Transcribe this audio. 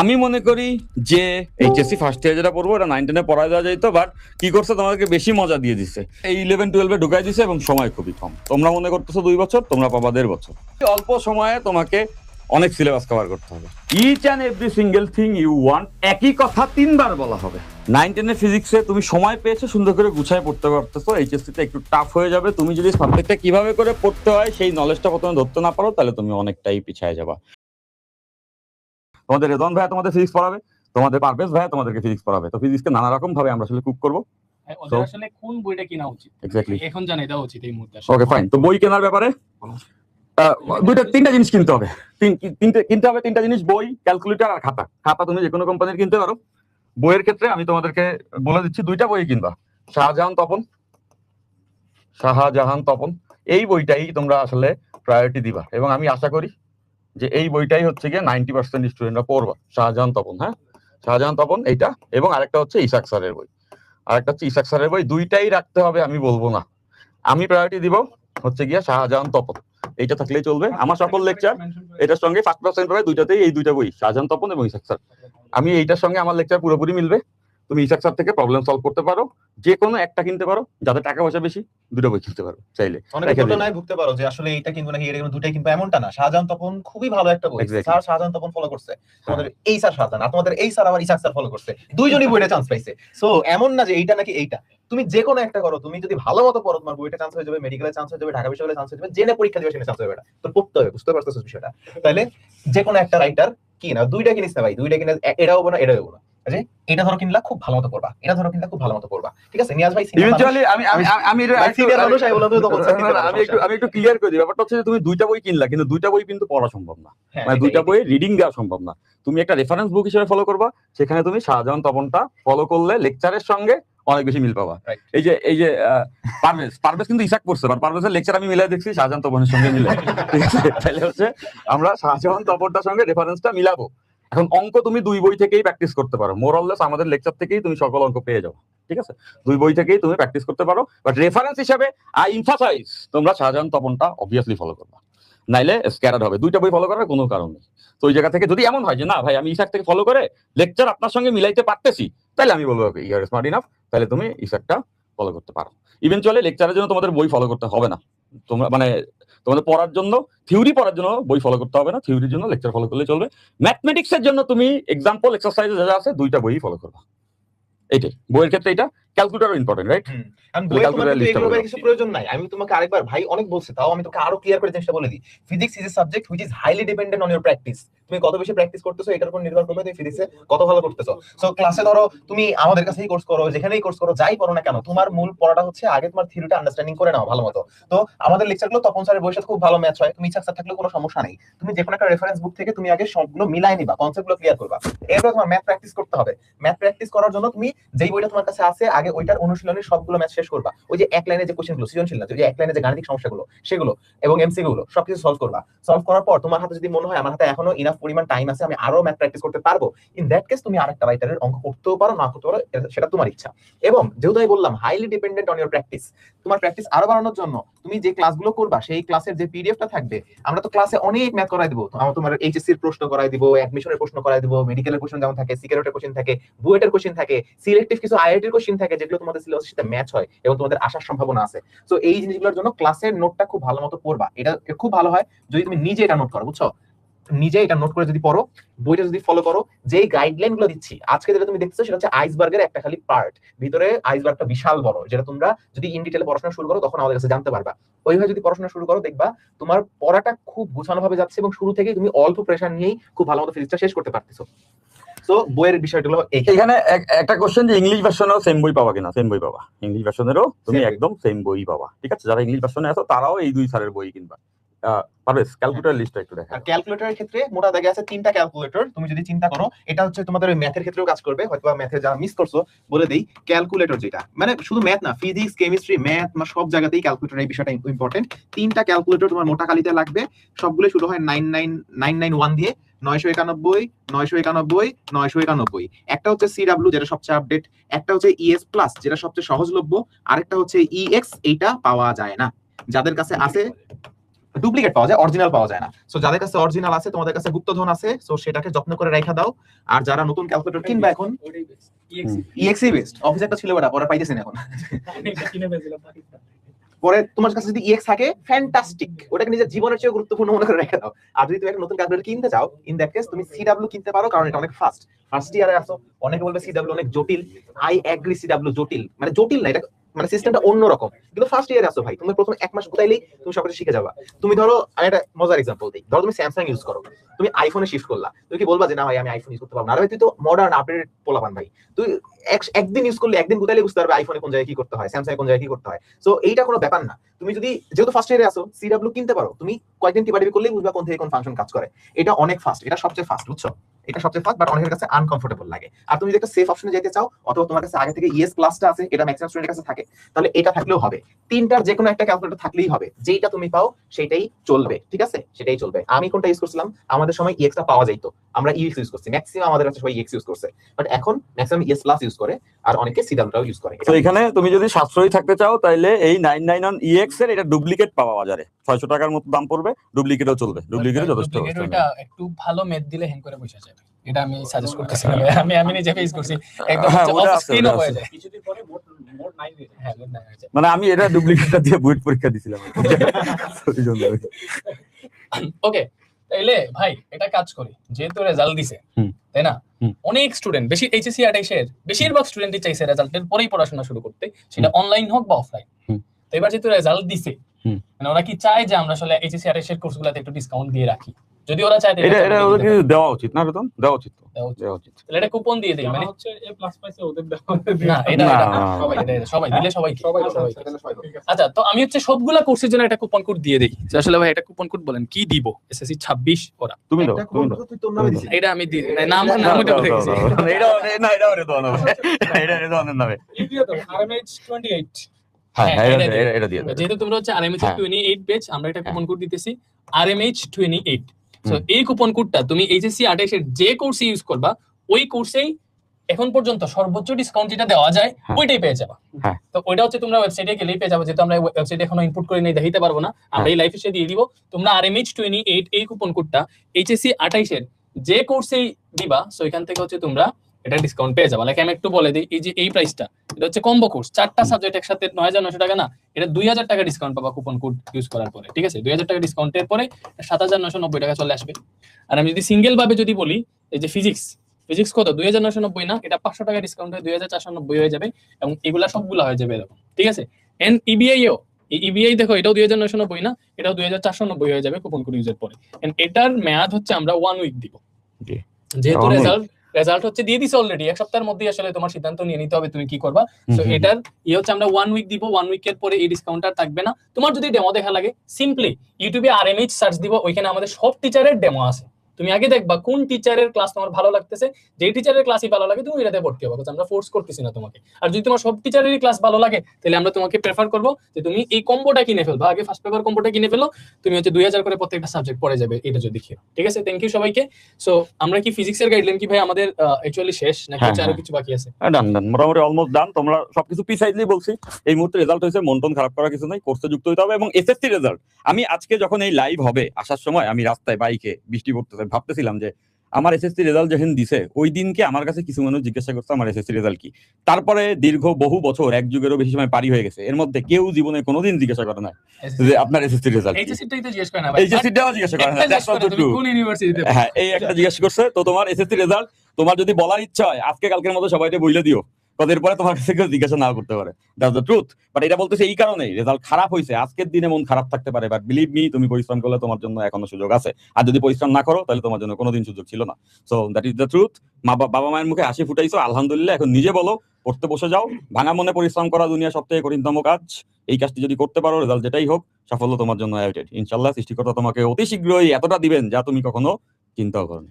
আমি মনে করি যে এইচএসসি ফার্স্ট ইয়ার যেটা পড়বো এটা 9-10 পড়ায় দেওয়া যেত, বাট কি করছে তোমাদেরকে বেশি মজা দিয়ে দিচ্ছে, এই 11-12 ঢুকাই দিছে এবং সময় খুবই কম। তোমরা মনে করতেছো 2 বছর, তোমরা পাবা 1.5 বছর। অল্প সময়ে তোমাকে অনেক সিলেবাস কভার করতে হবে। Each and every single thing you want একই কথা 3 বার বলা হবে। 9-10 ফিজিক্সে তুমি সময় পেয়েছো, সুন্দর করে গুছায় পড়তে পারতেছো। এইচএসসিতে একটু টাফ হয়ে যাবে। তুমি যদি সাবজেক্টটা কিভাবে করে পড়তে হয় সেই নলেজটা প্রথমে ধরতে না পারো, তাহলে তুমি অনেকটাই পিছিয়ে যাবা। তোমাদের রেদন ভাইয়া তোমাদের ফিজিক্স পড়াবে, তোমাদের পারভেজ ভাইয়া তোমাদেরকে ফিজিক্স পড়াবে। তো ফিজিক্সকে নানা রকম ভাবে আমরা আসলে কুক করবো। ওদের আসলে কোন বইটা কেনা উচিত এক্স্যাক্টলি এখন জানাই দেওয়া উচিত এই মুহূর্তে। Okay fine. তো বই কেনার ব্যাপারে তিনটা জিনিস কিনতে হবে। কিনতে হবে তিনটা জিনিস: বই, ক্যালকুলেটর আর খাতা। খাতা তুমি যে কোনো কোম্পানির কিনতে পারো। বইয়ের ক্ষেত্রে আমি তোমাদেরকে বলে দিচ্ছি, 2টা বই কিনবা। শাহজাহান তপন এই বইটাই তোমরা আসলে প্রায়োরিটি দিবা, এবং আমি আশা করি যে এই বইটাই হচ্ছে গিয়ে 90% স্টুডেন্টরা পড়বা। শাহজাহান তপন, হ্যাঁ, শাহজাহান তপন এইটা, এবং আরেকটা হচ্ছে ইসাক স্যারের বই। দুইটাই রাখতে হবে আমি বলবো না, আমি প্রায়োরিটি দিব হচ্ছে গিয়া শাহজাহান তপন। এইটা থাকলেই চলবে। আমার সকল লেকচার এটার সঙ্গে 5% পাবে, দুইটাতেই এই 2টা বই, শাহজাহান তপন এবং ইসাক স্যার। আমি এইটার সঙ্গে আমার লেকচার পুরোপুরি মিলবে। তুমি ইসাক স্যার থেকে প্রবলেম সলভ করতে পারো, যে কোনো একটা কিনতে পারো। যাদের টাকা পয়সা বেশি 2টা বই কিনতে পারো চাইলে। অনেকে তুলনায় ভুগতে পারো যে আসলে এইটা কিনবো নাকি এটা কিনবো, দুটাই কিনবো, এমনটা না। শাহজাহান তপন খুবই ভালো একটা বই। স্যার শাহজাহান তপন ফলো করছে, তোমাদের এই স্যার শাহজাহান, আর তোমাদের এই স্যার আবার ইসাক স্যার ফলো করছে, দুইজনই বইটা চান্স পাইছে। সো এমন না যে এইটা নাকি এইটা, তুমি যে কোনো একটা করো। তুমি যদি ভালো মতো পড়ো, তোমার বইটা চান্স হয়ে যাবে, মেডিকেলে চান্স হয়ে যাবে, ঢাকা বিশ্ববিদ্যালয়ে চান্স হয়ে যাবে, জেনে পরীক্ষা দিবে সেখানে চান্স হবে। এটা তো পড়তে হবে, বুঝতে পারতেছো বিষয়টা? তাহলে যে কোনো একটা রাইটার কি না, দুইটা কিনিস না ভাই, দুইটা কিনে এটাও হবো না এটাও হবো না। এটা ধরো কিনলা খুব ভালো মতো পড়বা, এটা ধরো কিনলা খুব ভালো মতো পড়বা, ঠিক আছে? নিয়াজ ভাই ইভেন্চুয়ালি আমি একটু ক্লিয়ার করে দিই। ব্যাপারটা হচ্ছে যে তুমি 2টা বই কিনলা, কিন্তু 2টা বই কিন্তু পড়া সম্ভব না, মানে 2টা বই রিডিং দেওয়া সম্ভব না। তুমি একটা রেফারেন্স বুক হিসেবে ফলো করবা, সেখানে তুমি শাহজাহান তপনটা ফলো করলে লেকচারের সঙ্গে অনেক বেশি মিল পাবা। এই যে পারভেজ কিন্তু ইসাক পড়ছে, আর পারভেজের লেকচার আমি মিলাই দেখছি শাহজাহান তপনের সঙ্গে মিলে। ঠিক আছে, তাহলে হচ্ছে আমরা শাহজাহান তপনটার সঙ্গে রেফারেন্সটা মিলাবো। এখন অঙ্ক তুমি 2 বই থেকেই প্র্যাকটিস করতে পারো, মোরলেস আমাদের লেকচার থেকেই তুমি সকল অঙ্ক পেয়ে যাও। ঠিক আছে, 2 বই থেকেই তুমি প্র্যাকটিস করতে পারো, বাট রেফারেন্স হিসাবে আই এমফাসাইজ তোমরা শাহজাহান তপনটা অবভিয়াসলি ফলো করবা, নাইলে স্ক্যারার হবে। 2টা বই ফলো করার কোনো কারণ নেই। তো ওই জায়গা থেকে যদি এমন হয় যে না ভাই আমি ইসাক থেকে ফলো করে লেকচার আপনার সঙ্গে মিলাইতে পারতেছি, তাহলে আমি বলবো ইউ আর স্মার্ট ইনাফ, তাহলে তুমি ইসাকটা ফলো করতে পারো। ইভেনচুয়ালি লেকচারের জন্য তোমাদের বই ফলো করতে হবে না, তোমরা মানে তোমাদের পড়ার জন্য, থিওরি পড়ার জন্য বই ফলো করতে হবে না, থিওরির জন্য লেকচার ফলো করলে চলবে। ম্যাথমেটিক্স এর জন্য তুমি এক্সাম্পল এক্সারসাইজ যা আছে 2টা বই ফলো করবা। এইটাই বইয়ের ক্ষেত্রে এটা। Calculator important, right? কিছু প্রয়োজন নাই। আমি তোমাকে আরেকবার ভাই অনেক বলছি, তাও আমি তোকে আরো ক্লিয়ার করে জিনিসটা বলে দিই। Physics is a subject which is highly dependent on your practice. তুমি কত বেশি প্র্যাকটিস করতেছো এটার উপর নির্ভর করবে তুমি ফিজিক্সে কত ভালো করতেছো। সো ক্লাসে ধরো তুমি আমাদের কাছেই কোর্স করো, যেখানেই কোর্স করো, যাই করো না কেন, তোমার মূল পড়াটা হচ্ছে আগে তোমার থিওরিটা আন্ডারস্ট্যান্ডিং করে নাও ভালো মতো। তো আমাদের লেকচারগুলো তপন স্যারের বইয়ের সাথে খুব ভালো ম্যাচ হয়। তুমি ইচ্ছা স্যার থাকলে কোনো সমস্যা নেই, তুমি যে কোনো একটা রেফারেন্স বুক থেকে তুমি আগে সবগুলো মিলাই নিবা, কনসেপ্টগুলো ক্লিয়ার করবা। এরপর তোমার ম্যাথ প্র্যাকটিস করতে হবে। ম্যাথ প্র্যাকটিস করার জন্য তুমি যেই বইটা তোমার কাছে আছে আগে ওইটার অনুশীলনের সবগুলো ম্যাথ শেষ করবা। ওই যে এক লাইনে যে কোশ্চেনগুলো সৃজনশীল না, যে এক লাইনে যে গাণিতিক সমস্যাগুলো সেগুলো এবং এমসিকিউ গুলো সবকিছু সলভ করবা। সলভ করার পর তোমার হাতে যদি মনে হয় আমার হাতে এখনো ইনাফ পরিমাণ টাইম আছে, আমি আরো ম্যাথ প্র্যাকটিস করতে পারবো, ইন দ্যাট কেস তুমি আরেকটা রাইটারের অঙ্ক করতেও পারো, না করতে পারো, সেটা তোমার ইচ্ছা। এবং যেহেতু আমি বললাম highly dependent on your practice, তোমার প্র্যাকটিস আরো বাড়ানোর জন্য তুমি যে ক্লাসগুলো করবা সেই ক্লাসের যে পিডিএফটা থাকবে, আমরা তো ক্লাসে অনেক ম্যাথ করাই দিব। আমরা তোমার এইচএসসি এর প্রশ্ন করাই দিব, অ্যাডমিশনের প্রশ্ন করাই দিব, মেডিকেলের কোশ্চেন যেমন থাকে, সিকিউরিটির কোশ্চেন থাকে, বুয়েটের কোশ্চেন থাকে, সিলেক্টিভ কিছু আইআইটির কোশ্চেন থাকে, যেগুলো তোমাদের সিলেবাসের সাথে ম্যাচ হয় এবং তোমাদের আসার সম্ভাবনা আছে। সো এই জিনিসগুলোর জন্য ক্লাসের নোটটা খুব ভালো মতো পড়বা। এটা খুব ভালো হয় যদি তুমি নিজে এটা নোট করো, বুঝছো? নিজে এটা নোট করে যদি পড়ো, বইটা যদি ফলো করো, যেই গাইডলাইন গুলো দিচ্ছি আজকে যেটা তুমি দেখতেছো সেটা হচ্ছে আইসবার্গের একটা খালি পার্ট, ভিতরে আইসবার্গটা বিশাল বড়, যেটা তোমরা যদি ইন ডিটেইলে পড়াশোনা শুরু করো তখন আমাদের কাছে জানতে পারবা। ওইভাবে যদি পড়াশোনা শুরু করো দেখবা তোমার পড়াটা খুব গোছানো ভাবে যাচ্ছে এবং শুরু থেকেই তুমি অল্প প্রেশার নিয়েই খুব ভালো মতো ফিজিক্সটা শেষ করতে পারতেছো। সো বইয়ের বিষয়গুলো এখানে একটা কোশ্চেন যে ইংলিশ ভার্সনেও সেম বই পাবা কিনা? সেম বই পাবা, ইংলিশ ভার্সনেরও তুমি একদম সেম বই পাবা। ঠিক আছে, যারা ইংলিশ ভার্সনে আছো তারাও এই 2 স্যারের বই কিনবা। পারভেজ ক্যালকুলেটর লিস্টটা একটু দেখা। ক্যালকুলেটরের ক্ষেত্রে মোটা দাগে আছে 3টা ক্যালকুলেটর। তুমি যদি চিন্তা করো এটা হচ্ছে তোমাদের ওই ম্যাথের ক্ষেত্রেও কাজ করবে, হয়তো ম্যাথে যারা মিস করছো বলে দেই। ক্যালকুলেটর যেটা মানে শুধু ম্যাথ না, ফিজিক্স, কেমিস্ট্রি, ম্যাথ, সব জায়গাতেই ক্যালকুলেটর এই বিষয়টা ইম্পর্টেন্ট। 3টা ক্যালকুলেটর তোমার মোটা কালিতে লাগবে। সবগুলো শুরু হয় 991 দিয়ে, 991, 991, 991। একটা হচ্ছে সিডব্লিউ যেটা সবচেয়ে আপডেট, একটা হচ্ছে ইএস প্লাস যেটা সবচেয়ে সহজলভ্য, আরেকটা হচ্ছে ইএক্স, এইটা পাওয়া যায় না। যাদের কাছে আছে ডুপ্লিকেট পাওয়া যায়, অরিজিনাল পাওয়া যায় না। সো যাদের কাছে অরিজিনাল আছে, তোমাদের কাছে গুপ্তধন আছে, সো সেটাকে যত্ন করে রেখে দাও। আর যারা নতুন ক্যালকুলেটর কিনবা এখন, EXE বেস্ট অফিস একটা ছিল ওটা, পরে পাইতেছেন এখন। পরে তোমার কাছে যদি EX থাকে ফ্যান্টাস্টিক, ওটাকে নিজের জীবনের চেয়ে গুরুত্বপূর্ণ মনে করে রেখে দাও। আর যদি তুমি একটা নতুন ক্যালকুলেটর কিনতে চাও, ইন দ্যাট কেস তুমি CW কিনতে পারো, কারণ এটা অনেক ফার্স্ট ইয়ারে আসো। অনেকে বলবে CW অনেক জটিল, আই এগ্রি, CW জটিল, মানে জটিল না, এটা মানে সিস্টেমটা অন্যরকম, কিন্তু ফার্স্ট ইয়ারে আসো ভাই, তুমি প্রথম 1 মাস গোটাইলেই তুমি সবকিছু শিখে যাবা। তুমি ধরো, আমি একটা মজার এক্সাম্পল দিই, ধরো তুমি স্যামসাং ইউজ করো, তুমি আইফোনে শিফট করলা, তুমি কি বলবা যে না ভাই আমি আইফোন ইউজ করতে পারবো না? আরে ভাই তুই তো মডার্ন আপডেটেড পোলাপান ভাই, তুই একদিন ইউজ করলে একদিন গোটাইলে বুঝতে পারবে আইফোনে কোন জায়গায় কি করতে হয়, স্যামসাং কোন জায়গায় কি করতে হয়। সো এইটা কোনো ব্যাপার না। তুমি যদি যেহেতু ফার্স্ট ইয়ারে আসো, CW কিনতে পারো, তুমি কয়েকদিন টিপাটিপি করলেই বুঝবা কোন থেকে কোন ফাংশন কাজ করে। এটা অনেক ফাস্ট, এটা সবচেয়ে ফাস্ট, বুঝছো? এটা সবচেয়ে ফাস্ট, বাট অনেকের কাছে আনকমফোর্টেবল লাগে। আর তুমি যদি একটা সেফ অপশনে যেতে চাও, অথবা তোমার কাছে আগে থেকে ES প্লাসটা আছে, এটা ম্যাক্সিমাম স্টুডেন্টের কাছে থাকে, তাহলে এটা থাকলেও হবে। তিনটার যে কোনো একটা ক্যালকুলেটর থাকলেই হবে, যেটা তুমি পাও সেটাই চলবে, ঠিক আছে? সেটাই চলবে। আমি কোনটা ইউজ করছিলাম, আমাদের সময় EX টা পাওয়া যাইতো, আমরা EX ইউজ করছি, ম্যাক্সিমাম আমাদের কাছে সবাই EX ইউজ করছে, বাট এখন ম্যাক্সিমাম ES প্লাস ইউজ করে, আর অনেকে CW টাও ইউজ করে। তো এখানে তুমি যদি সাশ্রয়ী থাকতে চাও, তাইলে এই 991 EX এর এটা ডুপ্লিকেট পাওয়া বাজারে 600 টাকার মতো দাম পড়বে, ডুপ্লিকেটও চলবে, ডুপ্লিকেটও যথেষ্ট। এটা একটু ভালো মেদ দিলে হ্যাং করে বসে যাবে, এটা আমি সাজেস্ট করতেছি। আমি নিজে ফেস করছি, একদম হ্যাঁ, অফ ওটা আছে, স্ক্রিন ওটা হয়ে আছে। যায় কিছুদিন পরে মোড 9 হয়ে যায়। হ্যাঁ, মোড 9 হয়ে যায়। মানে আমি এটা ডুপ্লিকেটটা দিয়ে বুয়েট পরীক্ষা দিছিলাম। ওকে, তাইলে ভাই এটা কাজ করি, যেহেতু রেজাল্ট দিছে, তাই না? অনেক স্টুডেন্ট, বেশি HSC 28 এর বেশিরভাগ স্টুডেন্টই চাইছে রেজাল্টের পরেই পড়াশোনা শুরু করতে, সেটা অনলাইন হোক বা অফলাইন। তো এবার যেহেতু রেজাল্ট দিছে, মানে ওরা কি চায় যে আমরা আসলে HSC 28 এর কোর্সগুলোতে একটু ডিসকাউন্ট দিয়ে রাখি? যদি ওরা চায় এটা ওদের কি দেওয়া উচিত না? বেতন দেওয়া উচিত তো, দেওয়া উচিত। তাহলে এটা কুপন দিয়ে দেই, মানে হচ্ছে A+ পাইছে ওদের দেওয়া না, এটা না, সবাই দিলে সবাই। সবাই। আচ্ছা, তো আমি হচ্ছে সবগুলা কোর্সের জন্য একটা কুপন কোড দিয়ে দেই। যে আসলে ভাই একটা কুপন কোড বলেন, কি দিব? SSC 26 ওরা তুমি দাও, একটা তুমি কোন দাও। তুই তোর নামে দিছিস? এটা আমি দিই, নাম ওটা বলে গেছি। এটা না, এটা ওরে দেওয়া হবে, এটা রেদওয়ানের নামে। দিয়ে দাও RMH 28। হ্যাঁ, হ্যাঁ, এটা দিয়ে দাও। যেহেতু তোমরা হচ্ছে RMH হ্যাঁ। 28 পেজ, আমরা একটা কুপন কোড দিতেছি RMH 28। সো এই কুপন কোডটা তুমি HSC 28 এর যে কোর্সে ইউজ করবা, ওই কোর্সেই এখন পর্যন্ত সর্বোচ্চ ডিসকাউন্ট যেটা দেওয়া যায় হ্যাঁ। ওইটাই পেয়ে যাবা। হ্যাঁ। তো ওইটা হচ্ছে তোমরা ওয়েবসাইটে গেলেই পেয়ে যাবে, যেহেতু আমরা ওয়েবসাইটে এখনো ইনপুট করে নেই, দেখাইতে পারবো না, আমরা এই লাইভ এসে দিয়ে দিব। তোমরা RMH 28 এই কুপন কোডটা HSC 28 এর যে কোর্সেই দিবা, সো এখান থেকে হচ্ছে তোমরা এটা ডিসকাউন্ট পেয়ে যাবা। লাইক আমি একটু বলে দিই, এই যে এই প্রাইসটা, এটা হচ্ছে কম্বো কোর্স, 4টা সাবজেক্ট একসাথে 9900 টাকা না, এটা 2000 টাকা ডিসকাউন্ট পাবা কুপন কোড ইউজ করার পরে, ঠিক আছে? 2000 টাকা ডিসকাউন্টের পরে 7990 টাকা চলে আসবে। আর আমি যদি সিঙ্গেল ভাবে যদি বলি, এই যে ফিজিক্স কত 2990 না, এটা 500 টাকা ডিসকাউন্ট হয়ে 2490 হয়ে যাবে, এবং এগুলা সবগুলা হয়ে যাবে এরকম, ঠিক আছে? এন্ড ইবিআইও, এই ইবিআই দেখো, এটাও 2990 না, এটাও 2490 হয়ে যাবে কুপন কোড ইউজের পরে। এন্ড এটার মেয়াদ হচ্ছে আমরা 1 উইক দিব, জি। যেহেতু One week। রেজাল্ট হচ্ছে দিয়ে দিছে অলরেডি, এক সপ্তাহের মধ্যে আসলে তোমার সিদ্ধান্ত নিয়ে নিতে হবে তুমি কি করবা। তো এটার হচ্ছে আমরা 1 উইক দিব, 1 উইকের পরে এই ডিসকাউন্ট আর থাকবে না। তোমার যদি ডেমো দেখা লাগে, সিম্পলি ইউটিউবে RMH সার্চ দিব, ওইখানে আমাদের সব টিচারের ডেমো আছে। তুমি আগে দেখবা কোন টিচারের ক্লাস তোমার ভালো লাগতেছে, যে টিচারের ক্লাসই ভালো লাগে তুমি এটাতে ভর্তি হবে, আমরা ফোর্স করতেছি না তোমাকে। আর যদি তোমার সব টিচারেরই ক্লাস ভালো লাগে, তাহলে আমরা তোমাকে প্রেফার করবো যে তুমি এই কম্বোটা কিনে ফেলবা, আগে ফার্স্ট পেপার কম্বোটা কিনে ফেলো, তুমি হচ্ছে 2000 করে প্রত্যেকটা সাবজেক্ট পড়ে যাবে, এটা যদি দেখো, ঠিক আছে? থ্যাংক ইউ সবাইকে। সো আমরা কি ফিজিক্সের গাইডলাইন কি ভাই আমাদের অ্যাকচুয়ালি শেষ, নাকি হ্যাঁ, আরো কিছু বাকি আছে? ডান, মোটামুটি অলমোস্ট ডান। তোমরা সবকিছু প্রিসাইজলি বলছি। এই মুহূর্তে রেজাল্ট হয়েছে, মন টন খারাপ করার কিছু নাই, কোর্সে যুক্ত হতে হবে। এবং SSC রেজাল্ট, আমি আজকে যখন এই লাইভ হবে আসার সময় আমি রাস্তায় বাইকে বৃষ্টি পড়তেছে, ভাবতেছিলাম যে আমার SSC রেজাল্ট যখন দিছে, ওই দিনকে আমার কাছে কিছু মানুষ জিজ্ঞাসা করছে আমার SSC রেজাল্ট কি। তারপরে দীর্ঘ বহু বছর, 1 যুগেরও বেশি সময় পারি হয়ে গেছে, এর মধ্যে কেউ জীবনে কোনোদিন জিজ্ঞাসা করে না যে আপনার SSC রেজাল্ট কি। HSC টাই তো জিজ্ঞেস করে না ভাই, HSC টাও জিজ্ঞাসা করে না, that's not তুমি true। কোন ইউনিভার্সিটিতে? হ্যাঁ, এই একটা জিজ্ঞাসা করছে। তো তোমার SSC রেজাল্ট তোমার যদি বলার ইচ্ছা হয়, আজকে কালকের মতো সবাইকে বলে দিও, তাদের পরে তোমার কাছে কেউ জিজ্ঞাসা না করতে পারে। That's the truth. বাট এটা বলতেছে এই কারণেই, রেজাল্ট খারাপ হয়েছে, আজকের দিনে মন খারাপ থাকতে পারে, বাট বিলিভ মি, তুমি পরিশ্রম করলে তোমার জন্য এখনো সুযোগ আছে। আর যদি পরিশ্রম না করো, তাহলে তোমার জন্য কোনোদিন সুযোগ ছিল না। So that is the truth. বাবা মায়ের মুখে হাসি ফুটাইছো, আলহামদুলিল্লাহ। এখন নিজে বলো, পড়তে বসে যাও। ভাঙা মনে পরিশ্রম করা দুনিয়া সবথেকে কঠিনতম কাজ। এই কাজটি যদি করতে পারো, রেজাল্ট যেটাই হোক, সাফল্য তোমার জন্য অ্যাওয়েটেড। ইনশাআল্লাহ সৃষ্টিকর্তা তোমাকে অতি শীঘ্রই এতটা দিবেন যা তুমি কখনো চিন্তাও করো।